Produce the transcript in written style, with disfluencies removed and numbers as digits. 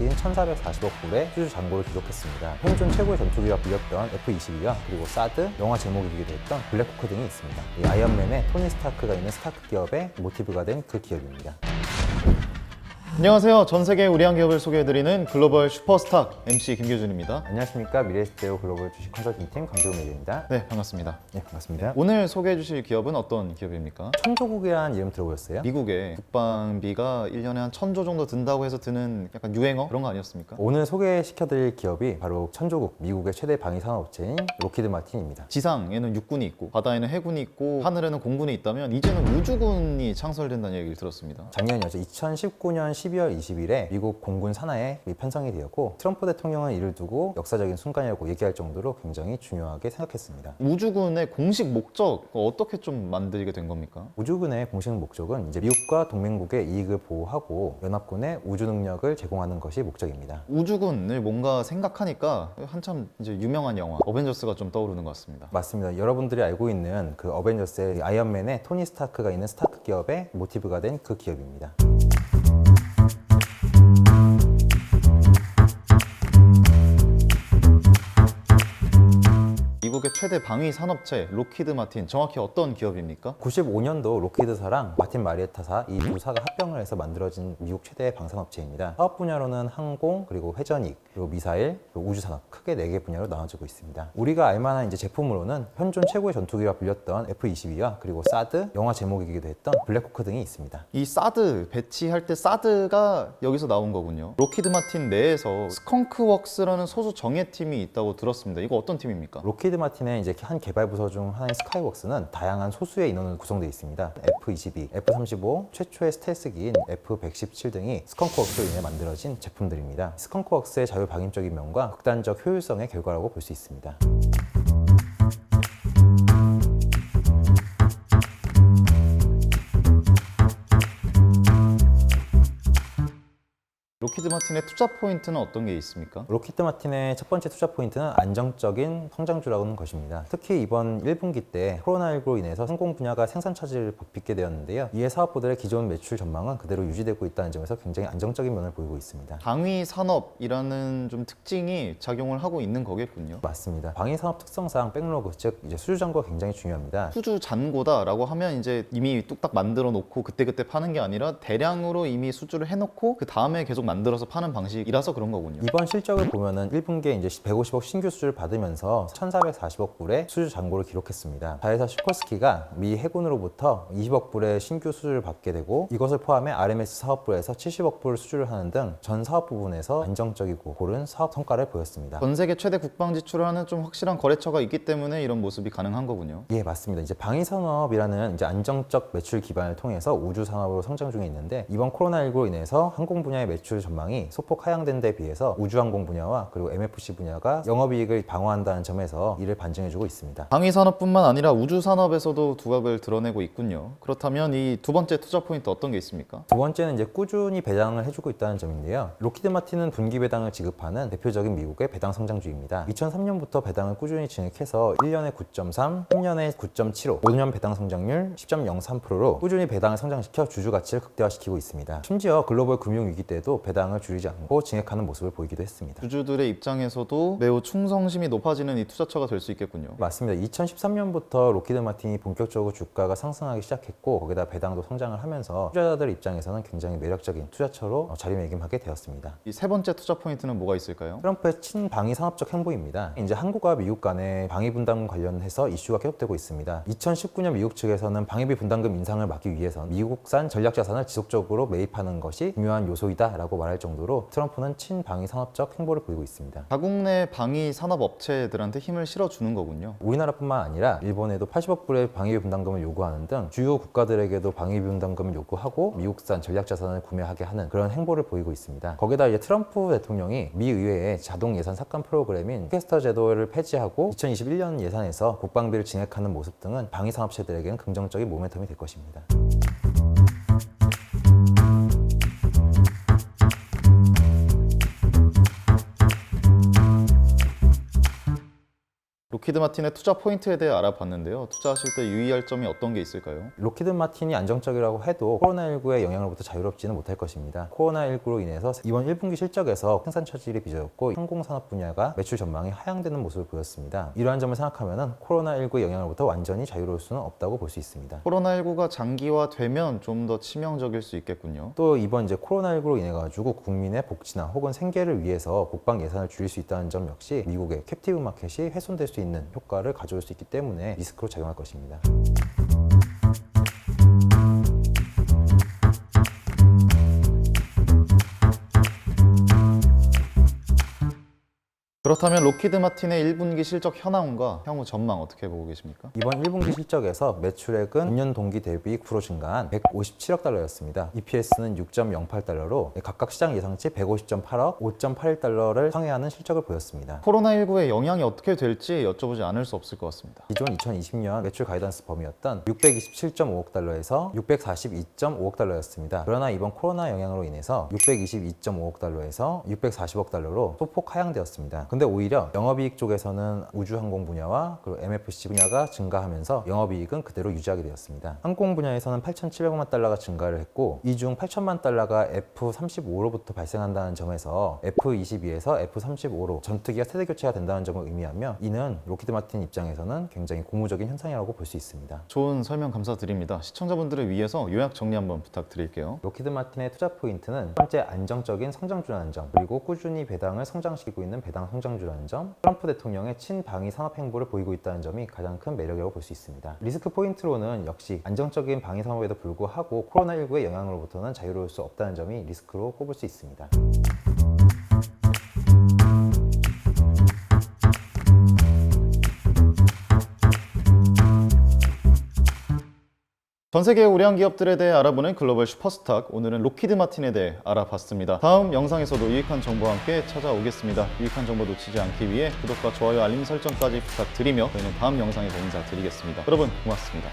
최대치인 1,440억 불의 수주 잔고를 기록했습니다. 현존 최고의 전투기가 불렸던 F-22와 그리고 사드, 영화 제목이기도 했던 블랙호크 등이 있습니다. 이 아이언맨의 토니 스타크가 있는 스타크 기업의 모티브가 된 그 기업입니다. 안녕하세요. 전 세계 우리한 기업을 소개해드리는 글로벌 슈퍼스타 MC 김규준입니다. 안녕하십니까. 미래에셋대우 글로벌 주식 컨설팅팀 강재훈 매니저입니다. 네, 반갑습니다. 네, 반갑습니다. 오늘 소개해주실 기업은 어떤 기업입니까? 천조국이라는 이름 들어보셨어요? 미국의 국방비가 1년에 한 1,000조 정도 든다고 해서 드는 약간 유행어? 그런 거 아니었습니까? 오늘 소개시켜드릴 기업이 바로 천조국, 미국의 최대 방위산업업체인 로키드 마틴입니다. 지상에는 육군이 있고 바다에는 해군이 있고 하늘에는 공군이 있다면 이제는 우주군이 창설된다는 얘기를 들었습니다. 작년이었죠. 2019년 12월 20일에 미국 공군 산하에 편성이 되었고 트럼프 대통령은 이를 두고 역사적인 순간이라고 얘기할 정도로 굉장히 중요하게 생각했습니다. 우주군의 공식 목적 어떻게 좀 만들게 된 겁니까? 우주군의 공식 목적은 이제 미국과 동맹국의 이익을 보호하고 연합군의 우주 능력을 제공하는 것이 목적입니다. 우주군을 뭔가 생각하니까 한참 이제 유명한 영화 어벤져스가 좀 떠오르는 것 같습니다. 맞습니다. 여러분들이 알고 있는 그 어벤져스의 아이언맨의 토니 스타크가 있는 스타크 기업의 모티브가 된 그 기업입니다. 미국의 최대 방위 산업체 로키드 마틴, 정확히 어떤 기업입니까? 95년도 로키드사랑 마틴 마리에타사 이 두 사가 합병을 해서 만들어진 미국 최대 방산업체입니다. 사업 분야로는 항공, 그리고 회전익, 그리고 미사일, 그리고 우주산업 크게 4개 분야로 나눠지고 있습니다. 우리가 알만한 이제 제품으로는 현존 최고의 전투기가 불렸던 F-22와 그리고 사드, 영화 제목이기도 했던 블랙호크 등이 있습니다. 이 사드 배치할 때 사드가 여기서 나온 거군요. 로키드 마틴 내에서 스컹크웍스라는 소수 정예팀이 있다고 들었습니다. 이거 어떤 팀입니까? 로키드 마틴의 이제 한 개발 부서 중 하나인 스카이웍스는 다양한 소수의 인원으로 구성되어 있습니다. F-22, F-35, 최초의 스텔스기인 F-117 등이 스컹크웍스로 인해 만들어진 제품들입니다. 스컹크웍스의 자유방임적인 면과 극단적 효율성의 결과라고 볼 수 있습니다. 로키드 마틴의 투자 포인트는 어떤 게 있습니까? 로키드 마틴의 첫 번째 투자 포인트는 안정적인 성장주라는 것입니다. 특히 이번 1분기 때 코로나19로 인해서 항공 분야가 생산 차질을 빚게 되었는데요. 이에 사업부들의 기존 매출 전망은 그대로 유지되고 있다는 점에서 굉장히 안정적인 면을 보이고 있습니다. 방위 산업이라는 좀 특징이 작용을 하고 있는 거겠군요. 맞습니다. 방위 산업 특성상 백로그, 즉 이제 수주 잔고가 굉장히 중요합니다. 수주 잔고다라고 하면 이제 이미 뚝딱 만들어 놓고 그때그때 파는 게 아니라 대량으로 이미 수주를 해놓고 그 다음에 계속 만들어서 파는 방식이라서 그런 거군요. 이번 실적을 보면은 1분기에 이제 150억 신규 수주를 받으면서 1,440억 불의 수주 잔고를 기록했습니다. 자회사 슈퍼스키가 미 해군으로부터 20억 불의 신규 수주를 받게 되고 이것을 포함해 RMS 사업부에서 70억 불 수주를 하는 등 전 사업 부분에서 안정적이고 고른 사업 성과를 보였습니다. 전 세계 최대 국방 지출을 하는 좀 확실한 거래처가 있기 때문에 이런 모습이 가능한 거군요. 예, 맞습니다. 이제 방위 산업이라는 이제 안정적 매출 기반을 통해서 우주 산업으로 성장 중에 있는데 이번 코로나19로 인해서 항공 분야의 매출 전망이 소폭 하향된 데 비해서 우주항공 분야와 그리고 MFC 분야가 영업이익을 방어한다는 점에서 이를 반증해주고 있습니다. 방위 산업뿐만 아니라 우주 산업에서도 두각을 드러내고 있군요. 그렇다면 이 두 번째 투자 포인트 어떤 게 있습니까? 두 번째는 이제 꾸준히 배당을 해주고 있다는 점인데요. 로키드 마틴은 분기 배당을 지급하는 대표적인 미국의 배당 성장주입니다. 2003년부터 배당을 꾸준히 진행해서 1년에 9.3, 3년에 9.75, 5년 배당 성장률 10.03%로 꾸준히 배당을 성장시켜 주주 가치를 극대화시키고 있습니다. 심지어 글로벌 금융위기 때도 배당을 줄이지 않고 증액하는 모습을 보이기도 했습니다. 주주들의 입장에서도 매우 충성심이 높아지는 이 투자처가 될 수 있겠군요. 맞습니다. 2013년부터 로키드 마틴이 본격적으로 주가가 상승하기 시작했고 거기다 배당도 성장을 하면서 투자자들 입장에서는 굉장히 매력적인 투자처로 자리매김하게 되었습니다. 이 세 번째 투자 포인트는 뭐가 있을까요? 트럼프의 친방위 산업적 행보입니다. 이제 한국과 미국 간의 방위 분담금 관련해서 이슈가 계속되고 있습니다. 2019년 미국 측에서는 방위비 분담금 인상을 막기 위해선 미국산 전략 자산을 지속적으로 매입하는 것이 중요한 요소이다라고 말할 정도로 트럼프는 친방위 산업적 행보를 보이고 있습니다. 자국 내 방위 산업 업체들한테 힘을 실어주는 거군요. 우리나라뿐만 아니라 일본에도 80억 불의 방위비 분담금을 요구하는 등 주요 국가들에게도 방위비 분담금을 요구하고 미국산 전략 자산을 구매하게 하는 그런 행보를 보이고 있습니다. 거기다 이제 트럼프 대통령이 미 의회의 자동 예산 삭감 프로그램인 퀘스터 제도를 폐지하고 2021년 예산에서 국방비를 증액하는 모습 등은 방위 산업체들에게는 긍정적인 모멘텀이 될 것입니다. 로키드 마틴의 투자 포인트에 대해 알아봤는데요. 투자하실 때 유의할 점이 어떤 게 있을까요? 로키드 마틴이 안정적이라고 해도 코로나19의 영향으로부터 자유롭지는 못할 것입니다. 코로나19로 인해서 이번 1분기 실적에서 생산 처질이 빚어졌고 항공산업 분야가 매출 전망이 하향되는 모습을 보였습니다. 이러한 점을 생각하면 코로나19의 영향으로부터 완전히 자유로울 수는 없다고 볼 수 있습니다. 코로나19가 장기화되면 좀 더 치명적일 수 있겠군요. 또 이번 코로나19로 인해 가지고 국민의 복지나 혹은 생계를 위해서 국방 예산을 줄일 수 있다는 점 역시 미국의 캡티브 마켓이 훼손될 수 있는 효과를 가져올 수 있기 때문에 리스크로 작용할 것입니다. 그렇다면 로키드 마틴의 1분기 실적 현황과 향후 전망 어떻게 보고 계십니까? 이번 1분기 실적에서 매출액은 전년 동기 대비 9% 증가한 157억 달러였습니다. EPS는 6.08달러로 각각 시장 예상치 150.8억, 5.81달러를 상회하는 실적을 보였습니다. 코로나19의 영향이 어떻게 될지 여쭤보지 않을 수 없을 것 같습니다. 기존 2020년 매출 가이던스 범위였던 627.5억 달러에서 642.5억 달러였습니다. 그러나 이번 코로나 영향으로 인해서 622.5억 달러에서 640억 달러로 소폭 하향되었습니다. 근데 오히려 영업이익 쪽에서는 우주항공 분야와 그리고 MFC 분야가 증가하면서 영업이익은 그대로 유지하게 되었습니다. 항공 분야에서는 8,700만 달러가 증가를 했고 이 중 8천만 달러가 F-35로부터 발생한다는 점에서 F-22에서 F-35로 전투기가 세대 교체가 된다는 점을 의미하며 이는 로키드 마틴 입장에서는 굉장히 고무적인 현상이라고 볼 수 있습니다. 좋은 설명 감사드립니다. 시청자분들을 위해서 요약 정리 한번 부탁드릴게요. 로키드 마틴의 투자 포인트는 첫 번째 안정적인 성장주라는 점, 그리고 꾸준히 배당을 성장시키고 있는 배당 성장주라는 점, 트럼프 대통령의 친방위 산업 행보를 보이고 있다는 점이 가장 큰 매력이라고 볼 수 있습니다. 리스크 포인트로는 역시 안정적인 방위 산업에도 불구하고 코로나19의 영향으로부터는 자유로울 수 없다는 점이 리스크로 꼽을 수 있습니다. 전 세계의 우량 기업들에 대해 알아보는 글로벌 슈퍼스탁, 오늘은 로키드 마틴에 대해 알아봤습니다. 다음 영상에서도 유익한 정보와 함께 찾아오겠습니다. 유익한 정보 놓치지 않기 위해 구독과 좋아요, 알림 설정까지 부탁드리며 저희는 다음 영상에서 인사드리겠습니다. 여러분 고맙습니다.